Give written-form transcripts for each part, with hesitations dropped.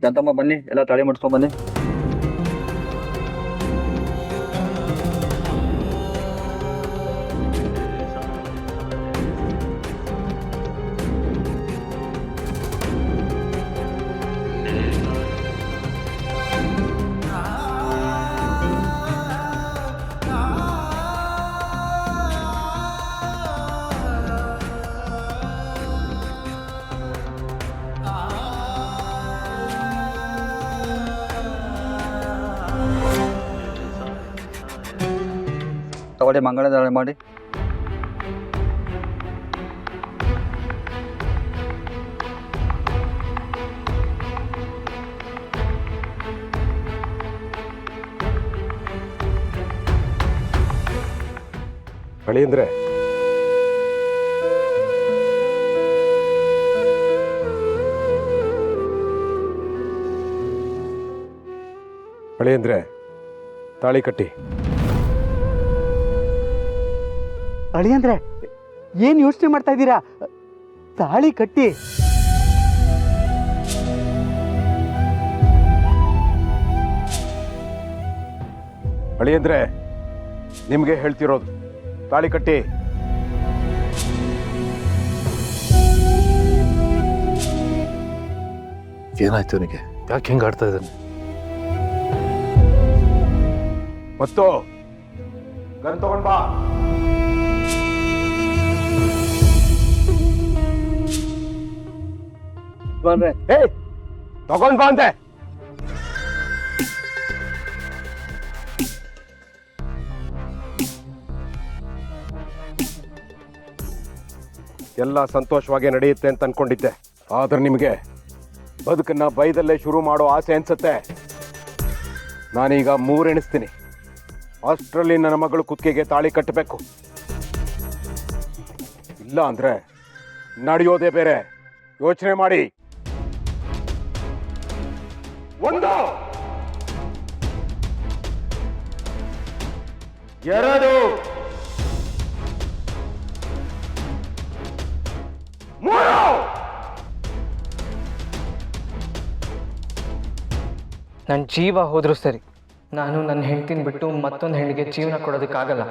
ಶಾಂತಮ್ಮ ಬನ್ನಿ, ಎಲ್ಲ ತಾಳಿ ಮಾಡಿಸ್ಕೊಂಡ್ ಬನ್ನಿ. ತಗೊಳ್ಳಿ, ಮಂಗಳಧಾರಣೆ ಮಾಡಿ. ಅಳಿಯಂದ್ರೆ ಅಳಿಯಂದ್ರೆ ತಾಳಿ ಕಟ್ಟಿ. ಅಳಿಯಂದ್ರೆ ಏನು ಯೋಚನೆ ಮಾಡ್ತಾ ಇದ್ದೀರಾ? ತಾಳಿ ಕಟ್ಟಿ. ಅಳಿಯಂದ್ರೆ ನಿಮಗೆ ಹೇಳ್ತಿರೋದು, ತಾಳಿ ಕಟ್ಟಿ. ಏನಾಯ್ತು ಅವನಿಗೆ? ಯಾಕೆ ಹಿಂಗೆ ಆಡ್ತಾ ಇದ್ದಾನೆ? ಮತ್ತು ಗನ್ ತಗೊಂಡ್ ಬಾ. ತಗೊಂಡ್ ಬಾ ಅಂತೆ. ಎಲ್ಲ ಸಂತೋಷವಾಗಿ ನಡೆಯುತ್ತೆ ಅಂತ ಅನ್ಕೊಂಡಿದ್ದೆ, ಆದ್ರೆ ನಿಮಗೆ ಬದುಕನ್ನ ಬೈದಲ್ಲೇ ಶುರು ಮಾಡೋ ಆಸೆ ಅನ್ಸುತ್ತೆ. ನಾನೀಗ 3 ಎಣಿಸ್ತೀನಿ. ಅಷ್ಟರಲ್ಲಿ ನನ್ನ ಮಗಳು ಕುತ್ತಿಗೆಗೆ ತಾಳಿ ಕಟ್ಟಬೇಕು. ಇಲ್ಲ ಅಂದ್ರೆ ನಡೆಯೋದೇ ಬೇರೆ. ಯೋಚನೆ ಮಾಡಿ. 1 2 3. ನನ್ನ ಜೀವ ಹೋದ್ರು ಸರಿ, ನಾನು ನನ್ನ ಹೆಂಡತಿನ ಬಿಟ್ಟು ಮತ್ತೊಂದು ಹೆಣ್ಣಿಗೆ ಜೀವನ ಕೊಡೋದಕ್ಕಾಗಲ್ಲ.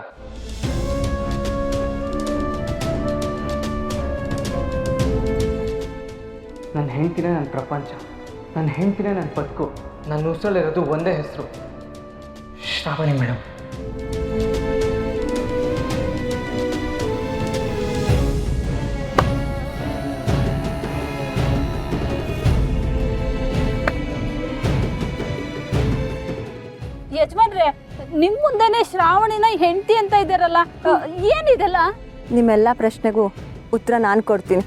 ನನ್ನ ಹೆಂಡತಿನೇ ನನ್ನ ಪ್ರಪಂಚ, ನನ್ನ ಹೆಂಡತಿನೇ ನನ್ನ ಬದುಕು. ನನ್ನ ಉಸಿರಲ್ಲಿರೋದು ಒಂದೇ ಹೆಸರು, ಶ್ರಾವಣಿ ಮೇಡಮ್. ಯಜಮಾನ್ರೆ, ನಿಮ್ ಮುಂದೆನೆ ಶ್ರಾವಣಿನ ಹೆಂಡತಿ ಅಂತ ಇದ್ದಾರಲ್ಲ, ಏನಿದೆಲ್ಲ? ನಿಮ್ಮೆಲ್ಲ ಪ್ರಶ್ನೆಗೂ ಉತ್ತರ ನಾನು ಕೊಡ್ತೀನಿ.